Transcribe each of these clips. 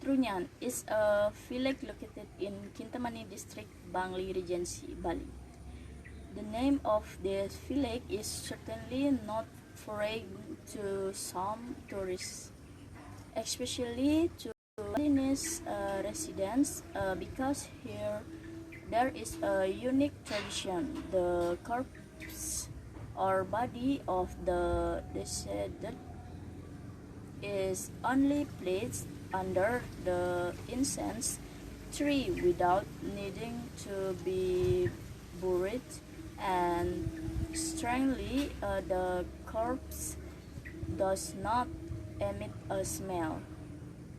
TRUNYAN is a village located in Kintamani District, Bangli Regency, Bali. The name of this village is certainly not foreign to some tourists, especially to Balinese residents, because here there is a unique tradition. The corpse or body of the deceased is only placed under the incense tree without needing to be buried, and strangely, the corpse does not emit a smell.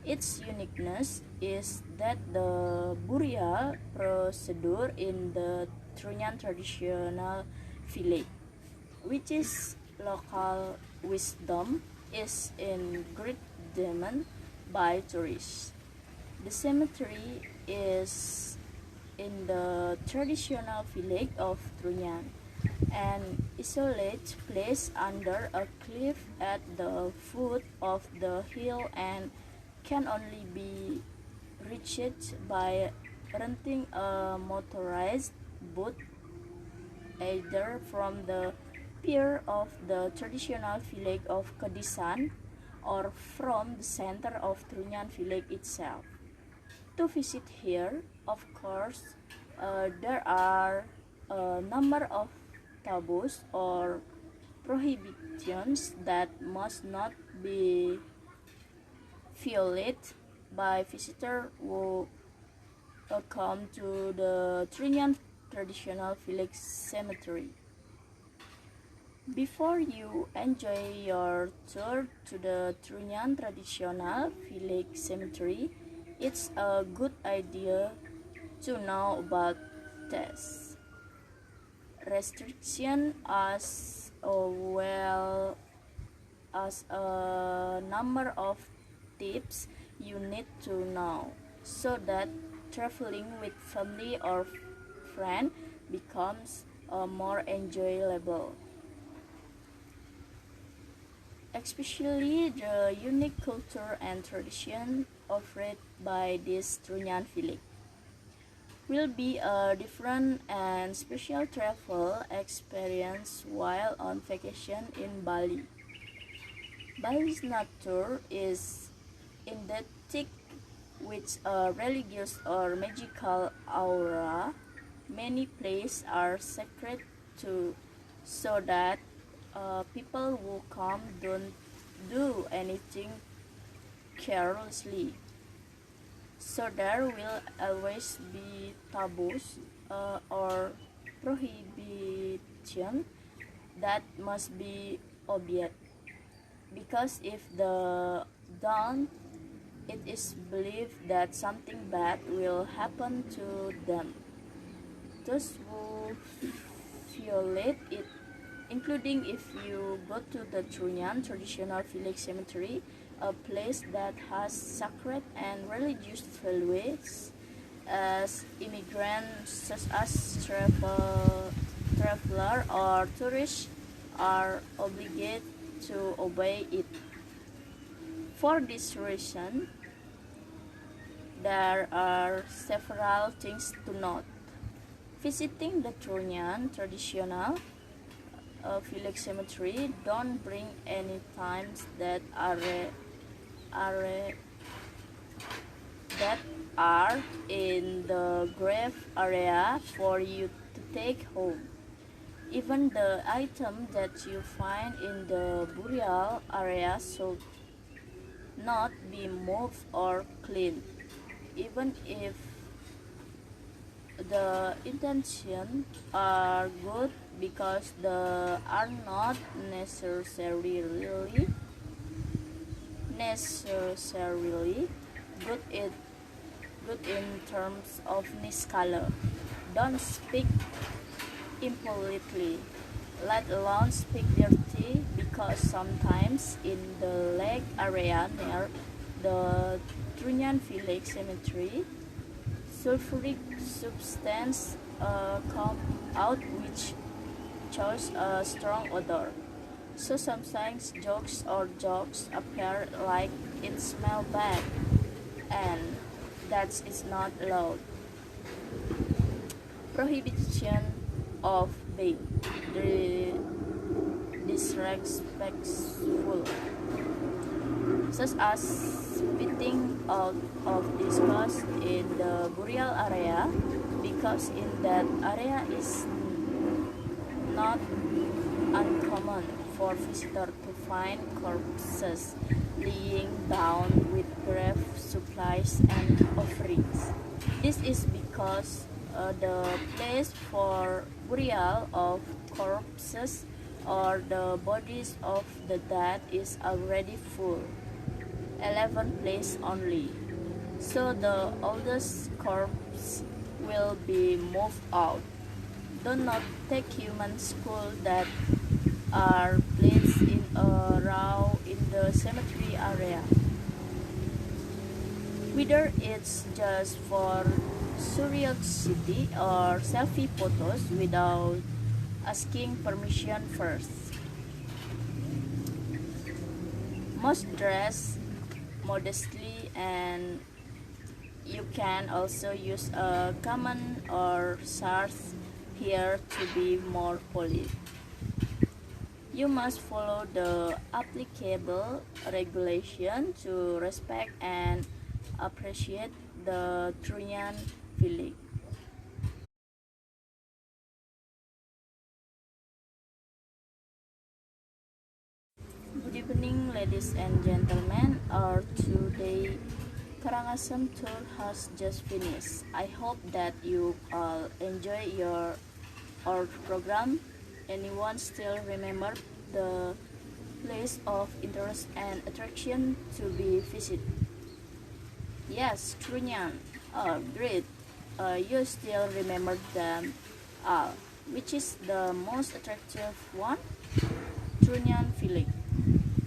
Its uniqueness is that the burial procedure in the Trunyan traditional village, which is local wisdom, is in great demand by tourists. The cemetery is in the traditional village of Trunyan, an isolated place under a cliff at the foot of the hill, and can only be reached by renting a motorized boat either from the pier of the traditional village of Kedisan or from the center of Trunyan village itself. To visit here, of course, there are a number of taboos or prohibitions that must not be violated by visitors who come to the Trunyan traditional village cemetery. Before you enjoy your tour to the Trunyan traditional village cemetery, it's a good idea to know about this restriction as well as a number of tips you need to know so that traveling with family or friend becomes more enjoyable. Especially the unique culture and tradition offered by this Trunyan village will be a different and special travel experience while on vacation in Bali. Bali's nature is indeed with a religious or magical aura. Many places are sacred too, so that people who come don't do anything carelessly. So there will always be taboos or prohibition that must be obeyed, because if the done, it is believed that something bad will happen to them. Those who violate it, including if you go to the Trunyan traditional village cemetery, a place that has sacred and religious values, as immigrants such as traveler or tourists are obligated to obey it. For this reason, there are several things to note. Visiting the Trunyan traditional village cemetery, don't bring any times that are in the grave area for you to take home. Even the item that you find in the burial area should not be moved or cleaned, even if the intentions are good, because they are not necessarily good in terms of nice color. Don't speak impolitely, let alone speak dirty, because sometimes in the lake area near the Trunyan village cemetery, sulfuric substance come out which shows a strong odor. So sometimes jokes appear like it smells bad, and that is not allowed. Prohibition of being disrespectful, such as spitting out of disgust in the burial area, because in that area is not uncommon for visitors to find corpses laying down with grave supplies and offerings. This is because the place for burial of corpses or the bodies of the dead is already full, 11 places only. So the oldest corpse will be moved out. Do not take human skull that are placed in a row in the cemetery area. Whether it's just for curiosity or selfie photos without asking permission first. Must dress modestly, and you can also use a common or shirt here to be more polite. You must follow the applicable regulation to respect and appreciate the TRUNYAN feeling. Good evening, ladies and gentlemen. Our two-day Karangasem tour has just finished. I hope that you all enjoy our program. Anyone still remember the place of interest and attraction to be visited? Yes, Trunyan. Oh, great. You still remember them all. Which is the most attractive one? Trunyan feeling.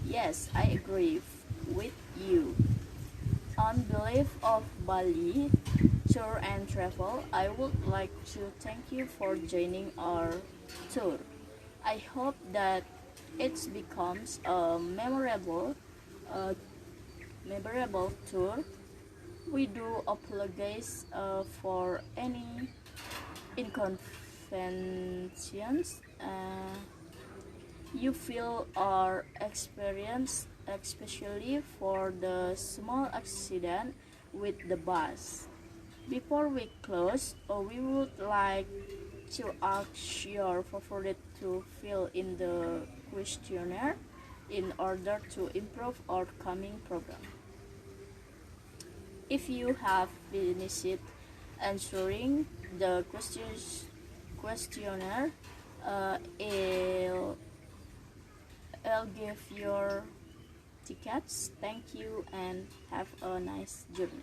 Yes, I agree with you. On behalf of Bali Tour and Travel, I would like to thank you for joining our tour. I hope that it becomes a memorable tour. We do apologize for any inconvenience you feel or experience, especially for the small accident with the bus. Before we close, we would like to ask your favorite to fill in the questionnaire in order to improve our coming program. If you have finished answering the questionnaire, I'll give your tickets. Thank you and have a nice journey.